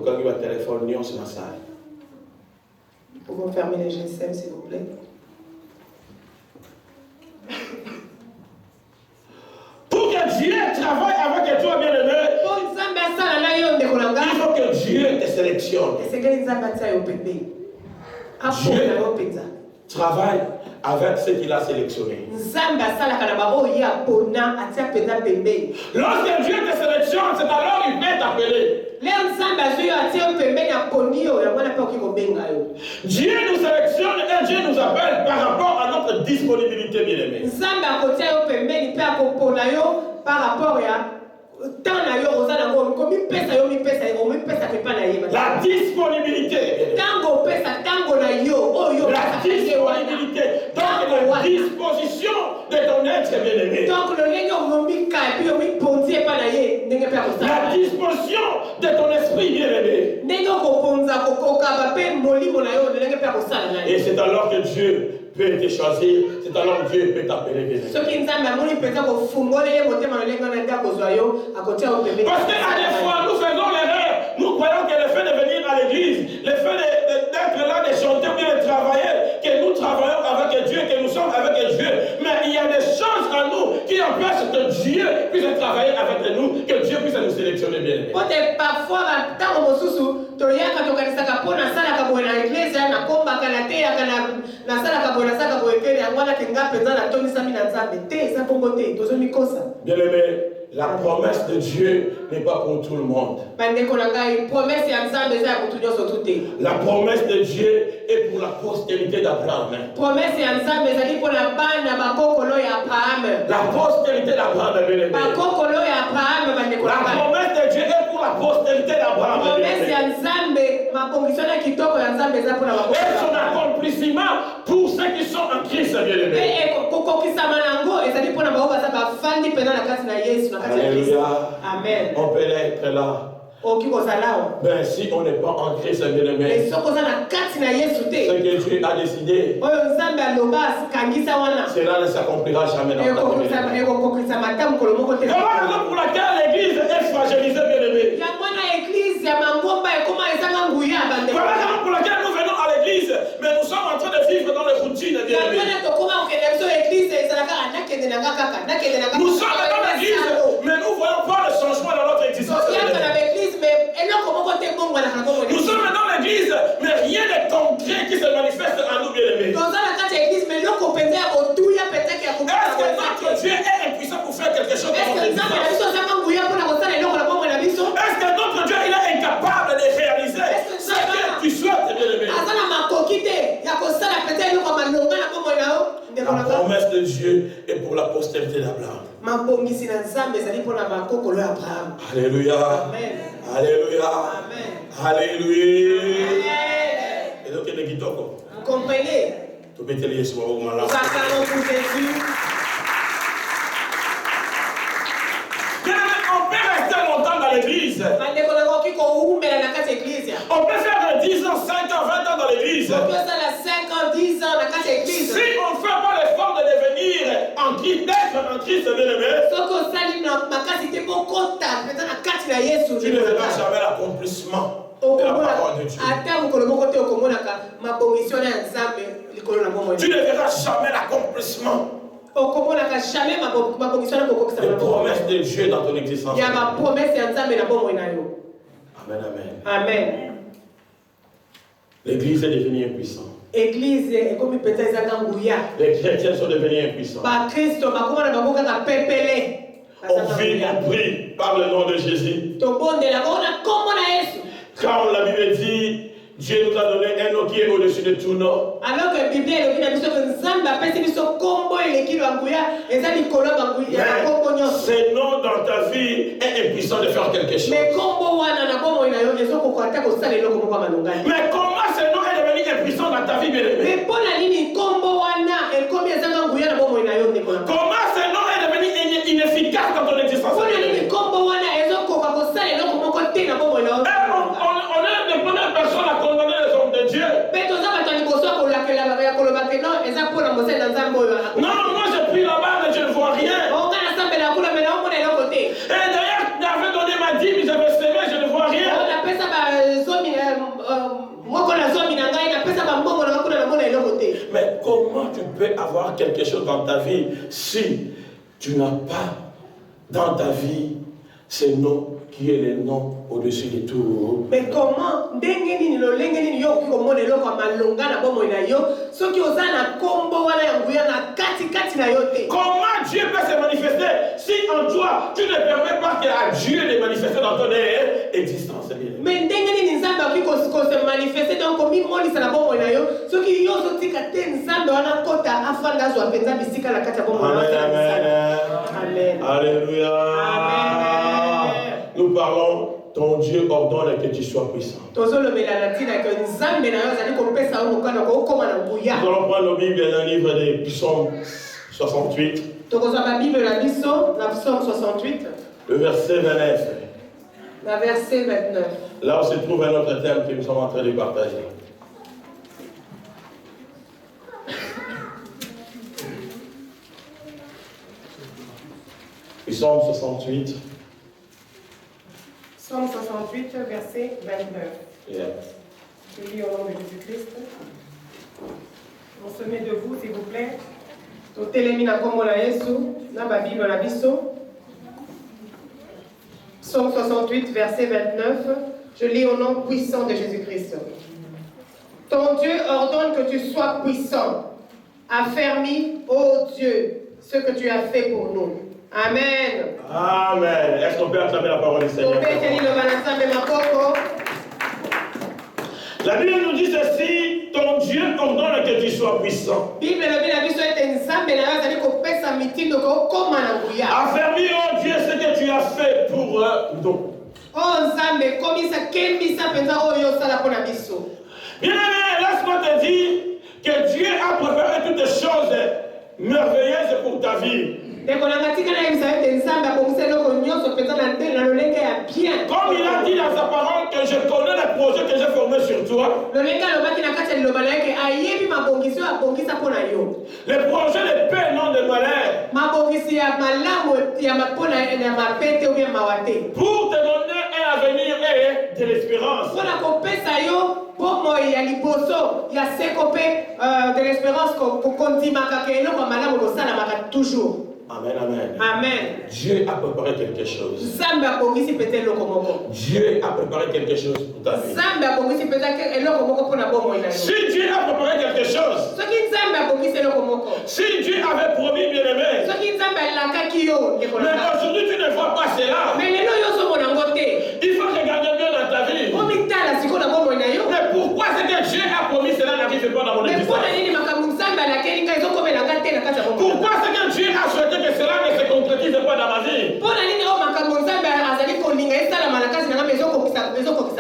quand il va téléphoner, on se la salle. Nous pouvons fermer les GSM, s'il vous plaît. Pour que Dieu travaille avec toi, bien-aimé, il faut que Dieu te sélectionne. Dieu travaille avec ce qu'il a sélectionné. Lorsque Dieu te sélectionne, c'est alors qu'il peut t'appeler. Dieu nous sélectionne et Dieu nous appelle par rapport à notre disponibilité, bien-aimé. Par rapport à la disponibilité. La disponibilité. Donc la disposition de ton être bien-aimé. La disposition de ton esprit bien-aimé. Et c'est alors que Dieu peut te choisir, c'est alors que Dieu peut t'appeler bien-aimé. Parce qu'à des fois, nous faisons l'erreur. Nous croyons que le fait de venir à l'église, le fait d'être là, de chanter ou bien de travailler, que nous travaillons avec Dieu, que nous sommes avec Dieu. Mais il y a des choses en nous qui empêchent que Dieu puisse travailler avec nous, que Dieu puisse nous sélectionner bien. Parfois, bien-aimé, la promesse de Dieu n'est pas pour tout le monde. La promesse de Dieu est pour la postérité d'Abraham. La postérité d'Abraham, bien-aimé. La promesse de Dieu est pour la postérité d'Abraham. Et son accomplissement pour ceux qui sont en Christ, bien-aimé. Alléluia. Amen. On peut être là. Mais si on n'est pas en Christ, bien-aimé, ce que Dieu a décidé, cela ne s'accomplira jamais dans ta vie. C'est la raison pour laquelle l'église est fragilisée, bien-aimé. C'est la raison pour laquelle nous venons à l'église, mais nous sommes en train de vivre dans les routines, bien-aimé. Nous sommes dans l'église, mais nous ne voyons pas le changement dans notre existence. Nous sommes dans l'église, mais rien de concret qui se manifeste en nous, bien-aimés. Est-ce que notre Dieu est impuissant pour faire quelque chose dans notre existence? Est-ce que notre Dieu il est incapable de réaliser ce que tu souhaites, bien-aimé? La promesse de Dieu est pour la postérité d'Abraham. Alléluia. Amen. Alléluia. Amen. Alléluia. Amen. Et donc, il est Vous comprenez? tu peux te lier sur le moment là. On peut rester longtemps dans l'église. On peut faire 10 ans, 5 ans, 20 ans dans l'église. On peut faire 5 ans, 10 ans dans l'église. Si on ne fait pas l'effort de devenir en Christ, d'être en Christ, bien-aimé, tu ne verras jamais l'accomplissement de la parole de Dieu. Tu ne verras jamais l'accomplissement des promesses de Dieu dans ton existence. Amen, amen. Amen. L'église est devenue impuissante. Église Les chrétiens sont devenus impuissants. On vit, on prie par le nom de Jésus. Quand la Bible dit Dieu nous a donné un nom qui est au-dessus de tout nom. Alors que la Bible dit ce nom dans ta vie est impuissant de faire quelque chose. Mais comment ce nom est devenu impuissant dans ta vie, bien-aimé? Comment ce nom est devenu inefficace dans ton existence? On est les premières personnes à condamner les hommes de Dieu. Non, moi je prie là-bas, mais je ne vois rien. Et d'ailleurs, j'avais donné ma dîme, j'avais semé, je ne vois rien. peut avoir quelque chose dans ta vie si tu n'as pas dans ta vie ce nom qui est le nom au-dessus de tout. Mais comment ndengeni lo lengeni yo komone lo kwa malonga na bomo na yo soki ozana kombo wana ya nguya na kati na yote. Comment Dieu peut se manifester si en toi tu ne permets pas à Dieu de manifester dans ton existence? Mais ndengeni nzambe akiko se manifester donc komi moni sana bomo na yo soki yo zotika te nzambe wana kota afanda zo apenza bisika na kati ya bomo na yo. Amen. Alléluia. Amen. Nous parlons, ton Dieu ordonne que tu sois puissant. Nous allons prendre nos Bibles dans le livre des Psaumes 68. Le verset 29. La verset 29. Là où se trouve un autre thème que nous sommes en train de partager. Psaume 68. Psaume 68, verset 29. Yeah. Je lis au nom de Jésus-Christ. On se met debout, s'il vous plaît. Totelemina kombo na Yesu, na ba Bible na biso. Psaume 68, verset 29. Je lis au nom puissant de Jésus-Christ. Ton Dieu ordonne que tu sois puissant. Affermis, ô Dieu, ce que tu as fait pour nous. Amen. Amen. Est-ce qu'on peut acclamer la parole du Seigneur? La Bible nous dit ceci, ton Dieu ordonne que tu sois puissant. Affermis, oh Dieu, ce que tu as fait pour nous. Bien-aimé, laisse-moi te dire que Dieu a préparé toutes les choses merveilleuses pour ta vie. Comme il a dit dans sa parole que je connais les projets que j'ai formés sur toi. Les projets de paix, non de malheur. Pour te donner un avenir et de l'espérance. De l'espérance qu'on continue toujours. Amen, amen. Amen. Dieu a préparé quelque chose. Dieu a préparé quelque chose pour ta vie. Si Dieu a préparé quelque chose, si Dieu avait promis, bien aimé, mais aujourd'hui tu ne vois pas cela, il faut regarder bien dans ta vie. Mais pourquoi c'est que Dieu a promis cela n'arrive pas dans mon existence? Pourquoi c'est que Dieu a souhaité que cela ne se concrétise pas dans ma vie?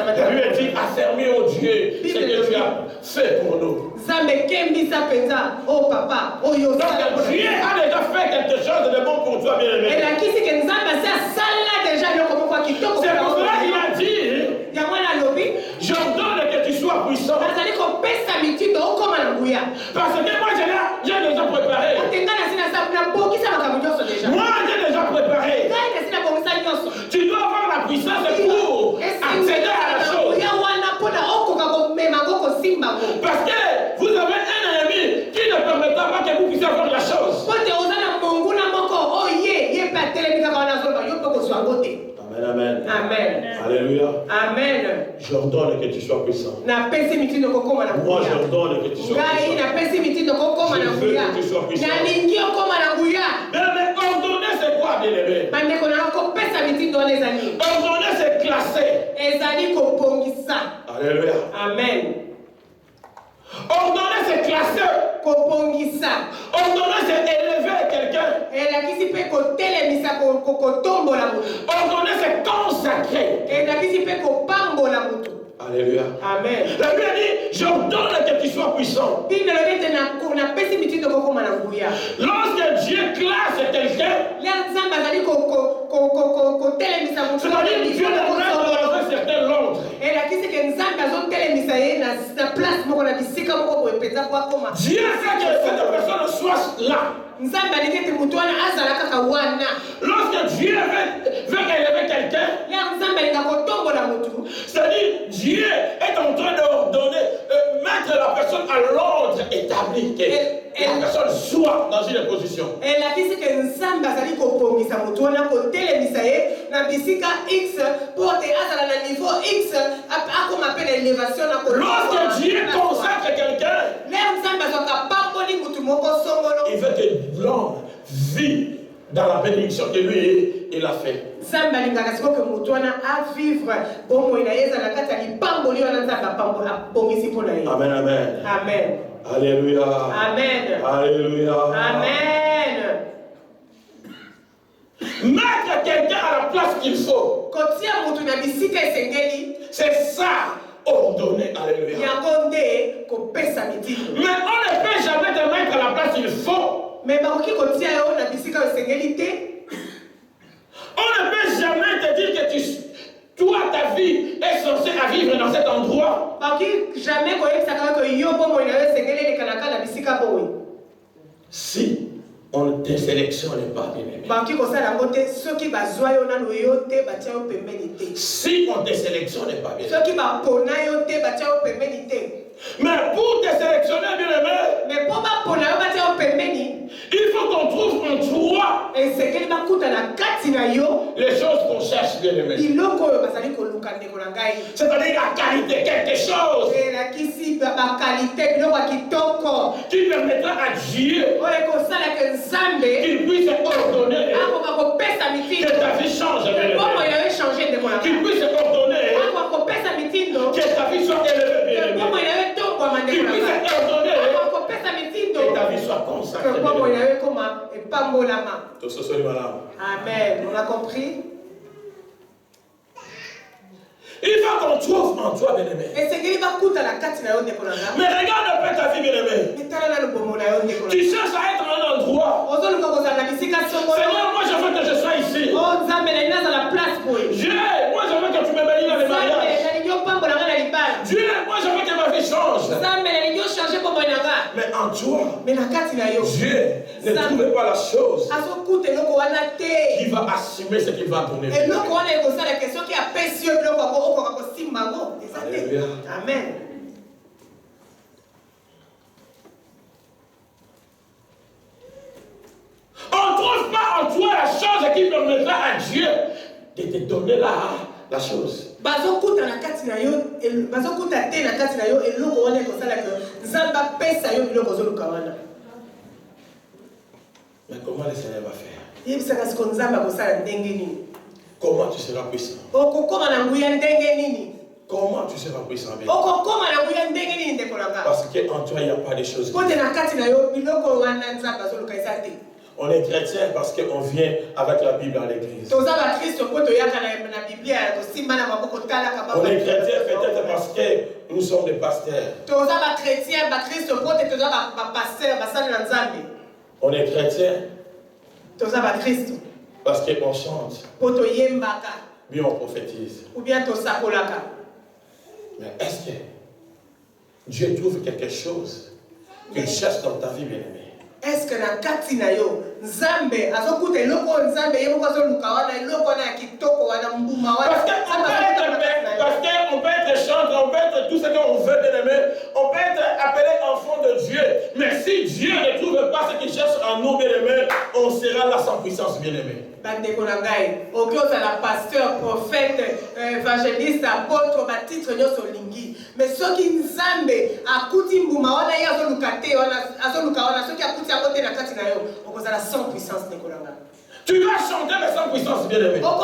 La Bible dit, affermis au Dieu ce que tu as fait pour nous. Donc Dieu a déjà fait quelque chose de bon pour toi, bien aimé. C'est pour cela qu'il a dit, j'ordonne que tu sois puissant. Parce que moi j'ai déjà préparé. Moi j'ai déjà préparé. Tu dois avoir la puissance pour accéder à la chose. Parce que vous avez un ennemi qui ne permettra pas que vous puissiez avoir la chose. Amen, amen. Amen. Alléluia. Amen. J'ordonne que tu sois puissant. Moi, j'ordonne que tu sois puissant. Je veux que tu sois puissant. Mais ordonner, c'est quoi, bien-aimé? Ordonner, c'est classer. Alléluia. Amen. Ordonner, c'est classer. Ordonner, c'est élever quelqu'un. Ordonner, c'est consacrer. Alléluia. Amen. La Bible dit, j'ordonne que tu sois puissant. Lorsque Dieu classe quelqu'un, c'est-à-dire Dieu le met dans un certain ordre. Dieu fait que cette personne soit là. Lorsque Dieu veut élever quelqu'un, c'est-à-dire Dieu est en train d'ordonner, mettre la personne à l'ordre établi, que la personne changer de position. Et la question que Nzambe azali kopongisa moto wana kotelemisa ye na bisika X pour te azala na niveau X akoma pe na élévation na ko. Lorsque Dieu consacre quelqu'un, Nzambe azoka pamboli mutu moko songolo. il veut que l'homme vit dans la bénédiction que lui il a fait. Nzambe alingaka siko ke moto wana a vivre bomoi na ye ezala kati ya lipamboli wana Nzambe apongisi mpo na ye. Amen, amen. Amen. Alléluia. Amen. Alléluia. Amen. Mettre quelqu'un à la place qu'il faut. Kotia mutu na bisika esengeli. C'est ça, ordonner. Alléluia. Yango nde kopesa mitindo. Mais on ne peut jamais te mettre à la place qu'il faut. Mais bakoki kotia yo na bisika esengeli te. On ne peut jamais te dire que toi, ta vie est censée à vivre dans cet endroit. Si on ne te sélectionne pas, bien-aimé. Si on ne te sélectionne pas, bien-aimé. Mais pour te sélectionner, bien-aimé, il faut qu'on trouve en toi les choses qu'on cherche, bien-aimé. C'est-à-dire la qualité, quelque chose qui permettra à Dieu qu'il puisse ordonner que ta vie change, bien-aimé. Qu'il puisse ordonner que ta vie soit élevée, bien-aimé. Qu'il puisse ordonner que ta vie soit consacrée. Amen. On a compris? Il faut qu'on trouve en toi, bien-aimé. Mais regarde un peu ta vie, bien-aimé. Tu cherches à être à un endroit. Seigneur, moi je veux que je sois ici. Dieu, moi je veux que tu me bénisses dans les mariages. Dieu, moi je veux que ma vie change. Mais en toi, Dieu ne trouve pas la chose qui va assumer ce qu'il va donner. Alléluia. Amen. On ne trouve pas en toi la chose qui permettra à Dieu de te donner la chose. Mais comment le Seigneur va faire? Comment tu seras puissant? Comment tu seras puissant? Parce qu'en toi, il n'y a pas de choses. On est chrétien parce qu'on vient avec la Bible à l'église. On est chrétien peut-être parce que nous sommes des pasteurs. On est chrétien parce qu'on chante. Bien on prophétise. Mais est-ce que Dieu trouve quelque chose qu'il cherche dans ta vie, bien-aimé? Est-ce que na kati na yo Nzambe azokuta eloko Nzambe yebo azoluka wana eloko na kitoko wana mbuma wana parce qu'on peut être chanteur, on peut être tout ce qu'on veut, bien-aimé, on peut être appelé enfant de Dieu, mais si Dieu ne trouve pas ce qu'il cherche en nous, bien-aimé, on sera là sans puissance, bien-aimé. Bandeko na ngai okioza la pasteur, prophète, évangéliste, apôtre batitre nyonso lingi, mais soki Nzambe akuti mbuma wana ye azoluka te wana soki akuti yango te na kati na yo okozala sans puissance ndeko na ngai. Tu vas chanter mais sans puissance, bien-aimé. Tu vas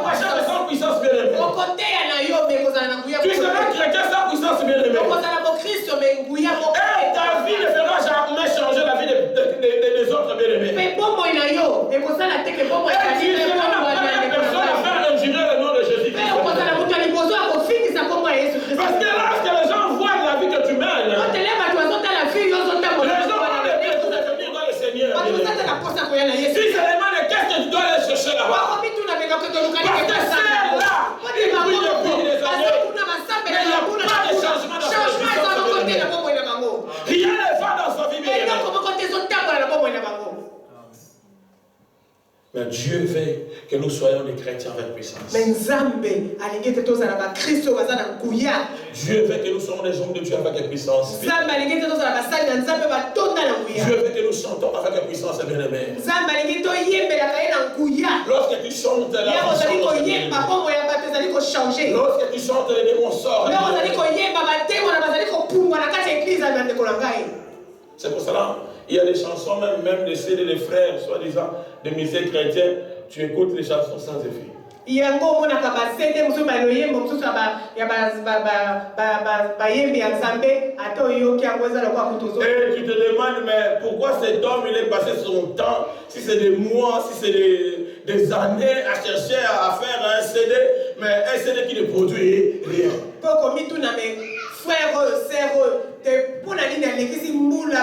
prêcher mais sans puissance, bien-aimé. Tu seras chrétien sans puissance, bien-aimé. Et ta vie ne fera jamais changer la vie des autres, bien-aimés. Et tu seras la première personne à faire ingénieur le nom de Jésus-Christ. Parce que lorsque les gens voient la vie que tu mènes, les gens vont devenir dans le Seigneur. Si c'est les mains, qu'est-ce que tu dois aller chercher là-bas? Parce que c'est là, il brille depuis des années, mais il n'y a pas de changement dans sa vie. Rien ne va dans sa vie, bien-aimé. Mais Dieu veut que nous soyons des chrétiens avec puissance. Mais Nzambe alingi te tozala ba Kristo bazana nguya. Dieu veut que nous soyons des hommes de Dieu avec puissance. Nzambe alingi te tozala ba sali na Nzambe ba tonda na nguya. Dieu veut que nous chantons avec puissance, bien-aimé. Nzambe alingi to yembela ka na nguya. Lorsque tu chantes la ya ozali ko puissance, yemba kombo ya bato ezali ko changer. lorsque tu chantes les démons sortent. Ya ozali ko yemba batemo na bazali ko pungwa na kati ya église ya ndeko na ngai. C'est pour cela, il y a des chansons, même des CD, des frères, soi-disant, des musiciens chrétiens, tu écoutes les chansons sans effet. Yango mona ka ba CD musu ba loyembo musu ba ya ba yembi ya Nzambe ato yoki yango ezala kwa kutozo. Et tu te demandes, mais pourquoi cet homme, il est passé son temps, si c'est des mois, si c'est des années à chercher à faire un CD, mais un CD qui ne produit rien. Poko mituna me frère, sœur, te pona nini alekisi mbula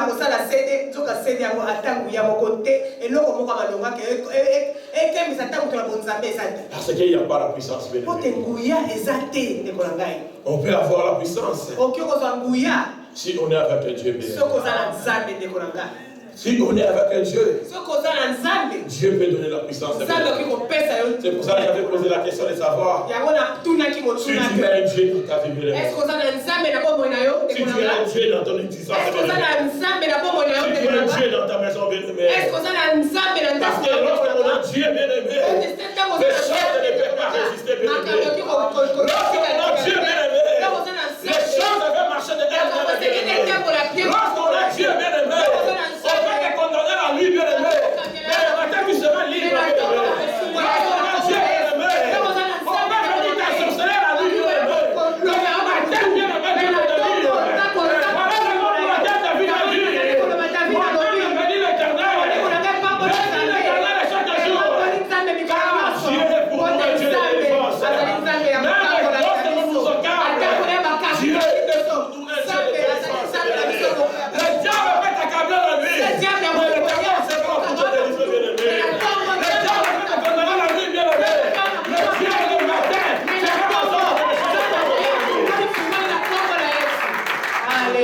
kosala CD nzoka CD yango atangu ya mokote eloko moko malonga ke ekemisa ntango to na bonzambe ezate. Parce qu'il n'y a pas la puissance. Pote nguya ezate ndeko na ngai. On peut avoir la puissance Oki kozwa nguya si on est avec Dieu. soko ozala Nzambe ndeko na ngai. Si on est avec Dieu, Soko ozala Nzambe Dieu peut donner la puissance. Nzambe oki kopesa yo. C'est pour ça que j'avais posé la question de savoir yango na tunaki si motuna tu as un Dieu dans ta vie. est-ce que ozala Nzambe na bomoi na yo Si ndeko tu na as un ngai. Dieu dans ton existence, Est-ce que ozala Nzambe na bomoi na yo si tu ndeko as na un ngai. Dieu dans ta maison, bien-aimée. Est-ce que ozala Nzambe na Parce ndako que na yo lorsque ndeko on na a ngai. Dieu, bien-aimé, les choses ne peuvent pas résister, bien-aimé. Lorsque on a Dieu, bien-aimé, les choses peuvent marcher de elle-même, bien-aimé. Lorsqu'on a Dieu, bien-aimé, on peut te condamner à lui, bien-aimé. Mais le matin, tu seras libre, bien-aimé. Lorsqu'on a Dieu, bien-aimé, on peut venir t'assorceler à lui, bien-aimé. Le matin, bien-aimé, tu vas te dire, voilà le matin, ta vie à Dieu. Moi-même, bénis l'Éternel. Bénis l'Éternel chaque jour. Car Dieu est pour nous et Dieu est défense. Même lorsque nous nous accablons, Dieu est pour nous et Dieu est défense. Le diable peut t'accabler la nuit, mais l'Éternel c'est bon pour te délivrer, bien-aimé. Le diable peut te condamner la nuit, bien-aimé. Le Dieu le matin, c'est pas ça.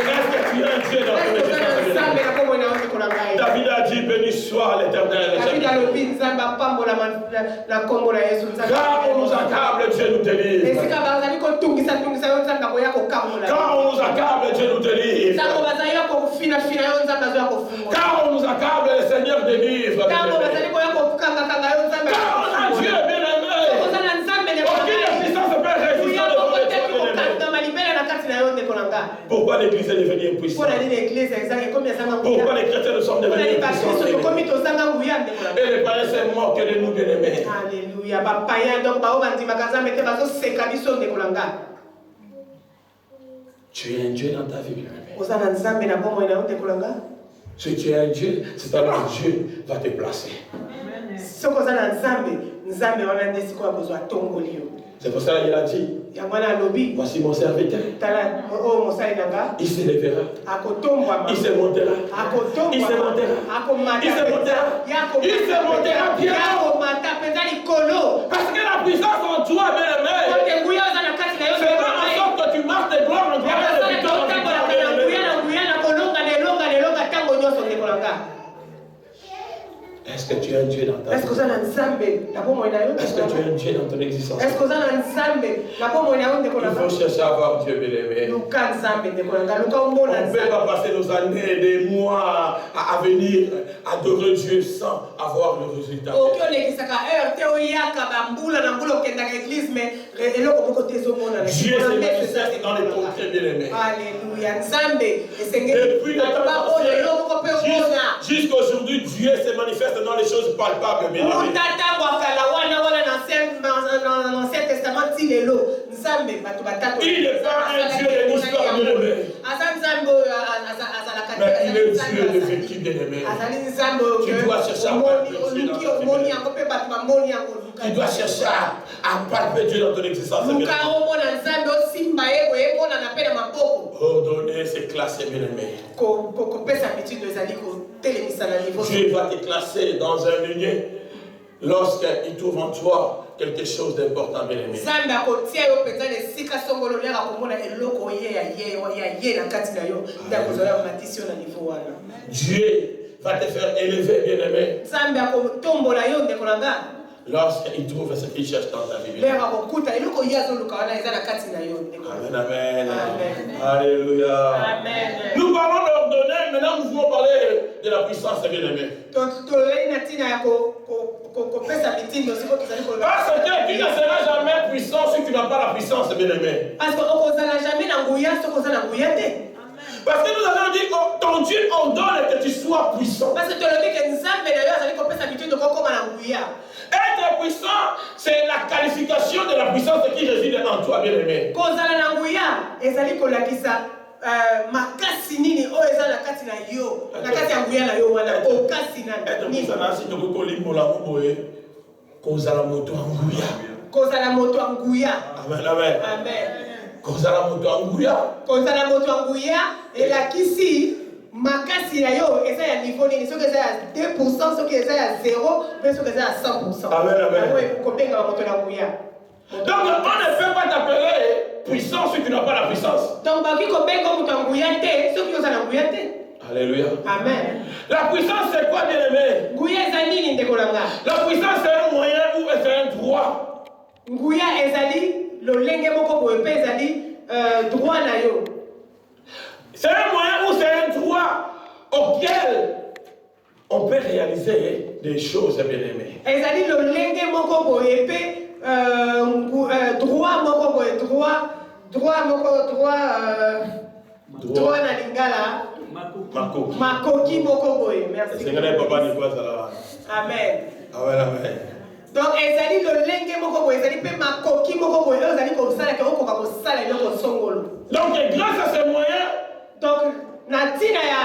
Est-ce que tu as un Dieu dans ton existence? David a dit, béni soit l'Éternel. Car on nous accable, Dieu nous délivre. Car on nous accable, Dieu nous délivre. Car on nous accable, le Seigneur délivre. Car on a Dieu, bien-aimé. Aucune puissance ne peut résister devant le Dieu, bien-aimé. Pourquoi l'Église est devenue impuissante? Pourquoi les chrétiens ne sont devenus impuissants? Et les païens se moquent de nous, bien-aimés. Alléluia. Tu es un Dieu dans ta vie, bien-aimé. Si tu es un Dieu, c'est-à-dire que Dieu va te placer. C'est pour ça qu'il a dit, voici mon serviteur. Il se lèvera. Il se montera. Il se montera. Il se montera. Il se montera bien. Parce que la puissance en toi, bien-aimé, fera en sorte que tu marches de gloire en gloire et de victoire en victoire, bien-aimé. Est-ce que tu as un Dieu dans ta vie? Est-ce que tu as un Dieu dans ton existence? Il faut chercher à avoir Dieu, bien-aimé. On ne peut pas passer nos années, des mois à venir adorer Dieu sans avoir le résultat. Dieu se manifeste dans les concrets, bien-aimés. Depuis jusqu'à aujourd'hui, Dieu se manifeste dans les choses palpables, bien-aimés. Il n'est pas un Dieu de l'histoire, bien-aimé. Mais il est Dieu de vécu, bien-aimé. Tu dois chercher à palper Dieu dans ta vie. Tu dois chercher à palper Dieu dans ton existence. Ordonner, c'est classer, bien-aimé. Dieu va te classer dans un lieu lorsqu'il trouve en toi quelque chose d'important, bien-aimé. Dieu va te faire élever, bien-aimé. Nzambe akotombola yo ndeko na nga. Lorsqu'il trouve ce qu'il cherche dans ta vie. Lero akokuta eloko ye azoluka wana eza na kati na yo ndeko. Amen, amen. Amen. Alléluia. Amen. Nous parlons d'ordonner, maintenant nous voulons parler de la puissance, bien-aimé. Tolei na tina ya kopesa mitindo siko kizali ko. Parce que tu ne seras jamais puissant si tu n'as pas la puissance, bien-aimé. Parce que okozala jamais na nguya soko za na nguya te. Parce que nous avons dit que ton Dieu ordonne que tu sois puissant. Parce que tolobi ke nzambe na yo azali kopesa mitindo kokoma na nguya. Être puissant, c'est la qualification de la puissance qui réside en toi, bien-aimé. Kozala na nguya ezali kolakisa makasi nini oyo eza na kati na yo na kati ya nguya na yo wana okasi na nini. Kozala moto ya nguya. Kozala moto ya nguya. Amen, amen. Amen. Kozala moto ya nguya. Kozala moto ya nguya elakisi makasi na yo eza ya niveau nini soki eza ya 2% soki eza ya 0 mpe soki eza ya 100%. Amen, amen. Yango ekobenga moto na nguya. Donc on ne peut pas t'appeler puissant si tu n'as pas la puissance. Donc baki kobenga moto ya nguya te soki oza na nguya te. Alléluia. Amen. La puissance c'est quoi, bien-aimé? Nguya eza nini ndeko na nga? La puissance c'est un moyen ou c'est un droit. Nguya ezali lolenge moko boye mpe ezali droit na yo. C'est un moyen ou c'est un droit auquel on peut réaliser des choses, bien-aimées. Ezali lolenge moko boye mpe droit moko boye droit na lingala makoki moko boye. Merci. Amen. Amen, amen. Donc ezali lolenge moko boye ezali mpe makoki moko boye oyo ezali kosala ke okoka kosala eloko songolo. Donc grâce à ces moyens, donc na ntina ya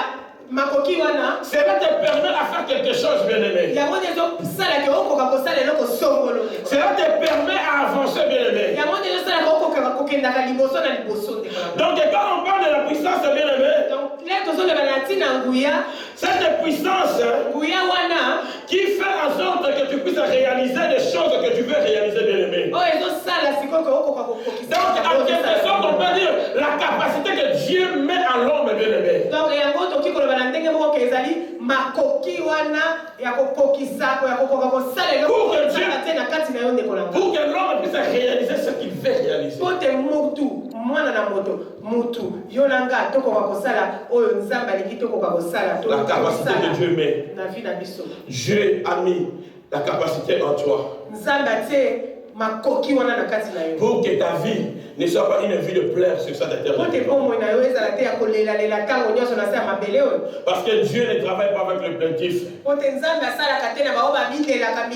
makoki wana cela te permet à faire quelque chose, bien-aimé. yango nde ezosala ke okoka kosala eloko songolo. Cela te permet à avancer, bien-aimé. yango nde ezosala ke okoka kokendaka liboso na liboso nde. Donc quand on parle de la puissance, bien-aimé, donc lelo tozoloba na ntina nguya. cette puissance nguya wana qui fait en sorte que tu puisses réaliser des choses que tu veux réaliser, bien-aimé. oyo ezosala sikoyo ke okoka kokokisa. Donc en quelque sorte on peut dire la capacité que Dieu met à l'homme, bien-aimé. donc yango toki koloba na ndenge moko ke ezali makoki wana ya kokokisa ya kokoka kosala eloko te na kati na yo ndeko na nga. Pour que l'homme puisse réaliser ce qu'il veut réaliser. po te mutu mwana na moto mutu yo na nga tokoka kosala oyo nzambe alingi tokoka kosala. La capacité que Dieu met. na vie na biso. Dieu a mis la capacité en toi. nzambe atie makoki wana na kati na yo. Pour que ta vie ne soit pas une vie de pleurs sur cette terre. po te bomoi na yo ezala te ya kolelalela ntango nyonso na se ya mabele oyo. Parce que Dieu ne travaille pas avec le plaintif. po te nzambe asalaka te na bao bamilelaka.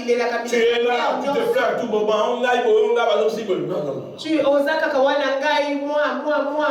Tu es là, tu te pleures tout moment. tu oza kaka wana ngai moi.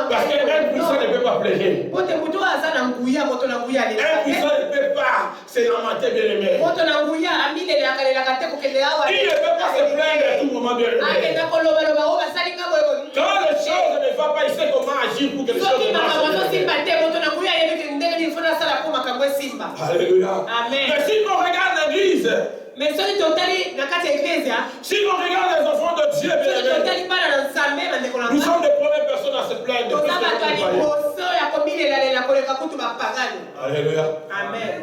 Parce qu'un puissant ne peut pas pleurer. po te mutu aza na nguya moto na nguya Un puissant ne peut pas se lamenter, bien-aimé. moto na nguya amilelaka lelaka te kokende awa. Il ne peut pas se plaindre à tout moment, bien-aimé. akenda kolobaloba o basali nga boye. Quand les choses ne vont pas, il sait comment agir pour que les choses soki marchent. makambo azosimba te moto na nguya ayebiki ndenge nini fona asala po makambo esimba. Alléluia. Amen. Mais si on regarde l'église, mais soki totali na kati ya eklezia, si on regarde les enfants de Dieu, soki bien-aimé, totali bana na nzambe bandeko na nous nga, sommes les premières personnes à se plaindre. toza bato ya liboso ya komilelalela koleka kutu bapagani. Alléluia. Amen.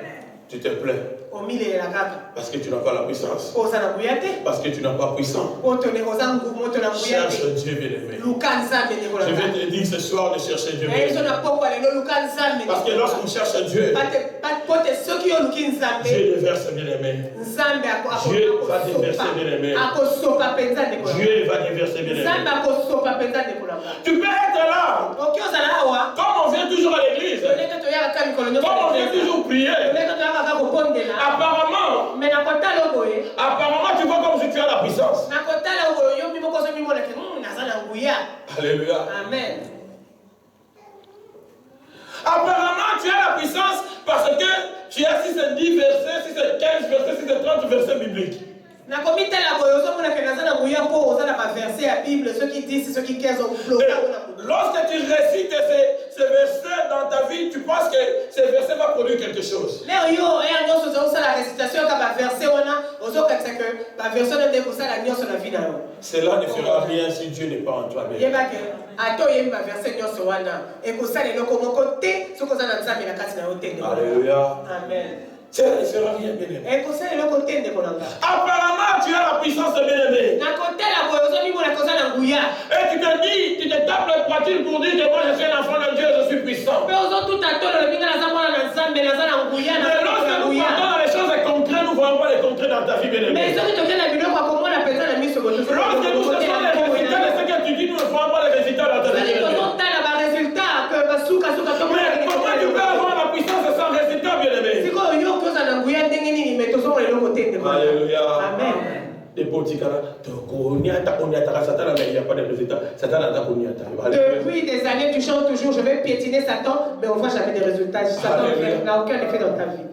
Tu te plains omilelela kaka parce que tu n'as pas la puissance. oza na nguya te. Parce que tu n'as pas puissance. moto oza moto na nguya Cherche te. Dieu, bien-aimé. luka nzambe ndeko na Je nga. vais te dire ce soir de chercher Dieu. naye bien-aimé. so na pokwa lelo luka nzambe. Parce que lorsqu'on cherche Dieu, po te soki oluki nzambe Dieu déverse, bien-aimé. nzambe Dieu va déverser, bien-aimé. akosopa mpenza ndeko na nga. Dieu va déverser, nzambe bien-aimé. akosopa mpenza ndeko na nga. Tu peux être là. oki ozala awa Comme on vient toujours à l'église. tolenge toyaka ka mikolo nyonso Comme on vient toujours prier. tolenge toyaka ka kopondela. Apparemment, me na kotala oboye tu vois comme si tu as la puissance. na kotala oboye yo mimoko ozomimonake naza na nguya. Alléluia. amen. Apparemment, tu as la puissance parce que tu as si c'est 10 versets, si c'est 15 versets, si c'est 30 versets bibliques. nakomitala boye ozomonake naza na nguya mpo oza na baverse ya bible soki 10 soki 15 obloka mpona kutu. Lorsque tu récites ces versets dans ta vie, tu penses que ces versets vont produire quelque chose. lero yo eya nyonso ozosala récitation yoka baverse wana ozokatisa ke baverse wana nde kosala nyonso na vi na yo. Cela ne fera rien si Dieu n'est pas en toi. Bien. yebake ata oyebi baverse nyonso wana ekosala eloko moko te soki oza na nzambe na kati na yo te. Alléluia. amen. Ça ne sera rien, bien-aimé. Apparemment, tu as la puissance, bien-aimé. Et tu te dis, tu te tapes la poitrine pour dire que moi je suis un enfant de Dieu, je suis puissant. Mais lorsque nous partons dans les choses concrètes, nous ne voyons pas les concrets dans ta vie, bien-aimé. Lorsque nous cherchons les résultats de ce que tu dis, nous ne voyons pas les résultats dans ta vie, bien-aimé. Mais comment tu peux avoir la puissance sans résultat, bien-aimé? Alléluia. Amen. Depuis des années, tu chantes toujours, je vais piétiner Satan, mais on ne voit jamais des résultats. Satan n'a aucun effet dans ta vie.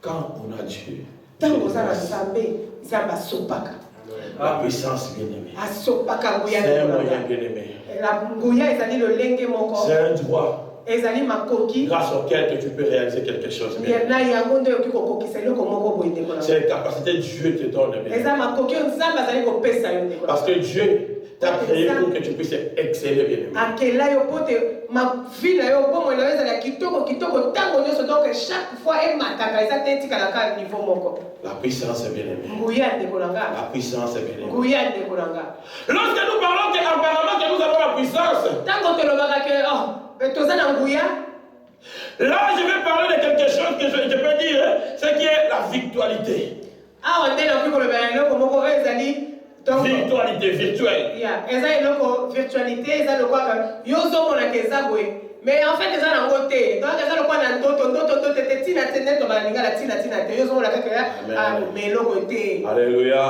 Quand on a Dieu, la puissance, bien-aimé. C'est un moyen, bien-aimé. C'est un droit grâce auquel que tu peux réaliser quelque chose. C'est la capacité que Dieu te donne. Parce que Dieu t'a créé pour que tu puisses exceller, bien-aimé. La puissance est bien-aimée. La puissance est bien-aimée. Lorsque nous parlons apparemment que nous avons la puissance, là je vais parler de quelque chose que je peux dire, ce qui est la victualité. Virtualité virtuelle. Mais en fait, ils ont un côté. Donc, ils ont le Alléluia.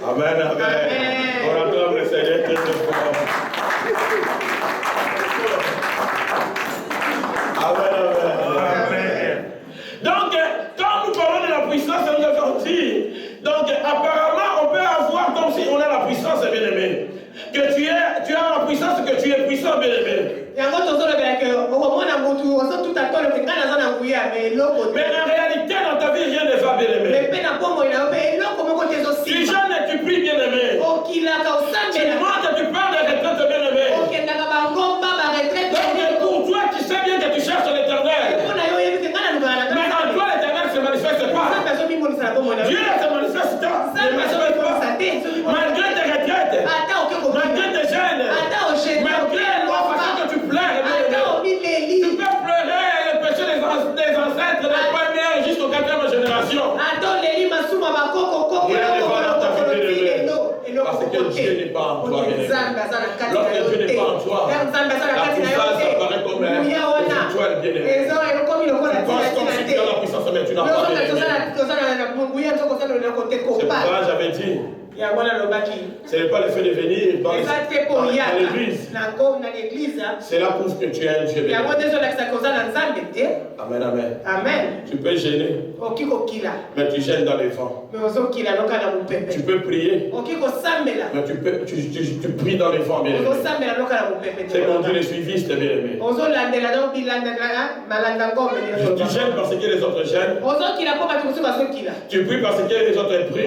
Amen, amen. On acclame le Seigneur très fort. Amen, amen. Donc, quand nous parlons de la puissance, nous avons dit, donc apparemment, on peut avoir comme si on a la puissance, bien-aimé. Que tu as la puissance, que tu es puissant, bien-aimé. Mais en réalité, dans ta vie, rien ne va, bien-aimé. Tu jeûnes et tu pries, bien-aimé. Tu demandes et tu parles de retraite, bien-aimé. Donc pour toi, tu sais bien que tu cherches l'éternel. Mais en toi, l'éternel ne se manifeste pas. Dieu ne se manifeste pas. Malgré tes retraites, malgré tes gènes, malgré la façon que tu pleures, tu peux pleurer le péché des ancêtres, des premières jusqu'aux 4e génération. Parce que Dieu n'est pas en toi. Lorsque Dieu n'est pas en toi, la puissance apparaît comme un rituel bien-aimé. Tu penses comme si tu as la puissance, mais tu n'as pas. C'est pourquoi j'avais dit, ce n'est pas le fait de venir dans l'église. Cela prouve que tu es un Dieu. Amen, amen. Amen. Tu peux gêner, mais tu gênes dans les vents. Tu peux prier, mais tu pries dans les vents, bien aimé. C'est qu'on dit les suivistes, bien aimé. Tu gênes parce que les autres gênent. Tu pries parce que les autres prient.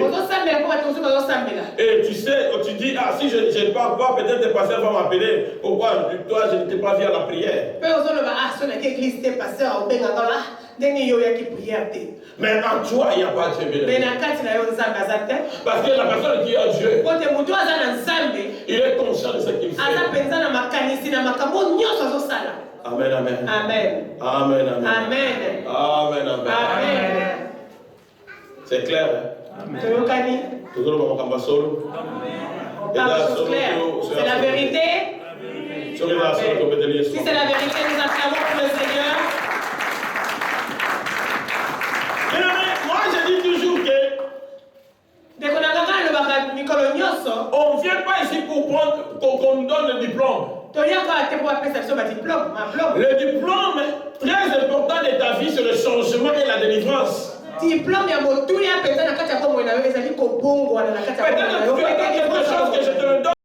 Et tu sais, tu dis, ah, si je ne parle pas, peut-être les pasteurs vont m'appeler. Pourquoi toi, je ne t'ai pas vu à la prière? Mais en toi, il n'y a pas Dieu, bien aimé. Parce que la personne qui a Dieu, il est conscient de ce qu'il fait. Amen, amen. Amen. Amen, amen. Amen. Amen, amen. C'est clair, hein? Toujours le moment solo. On parle de choses claires. C'est la vérité. Si c'est la vérité, nous acclamons pour le Seigneur. Moi, je dis toujours que on ne vient pas ici pour prendre qu'on nous donne le diplôme. Le diplôme très important de ta vie, c'est le changement et la délivrance. Peut-être que tu as quelque chose que je te le donne.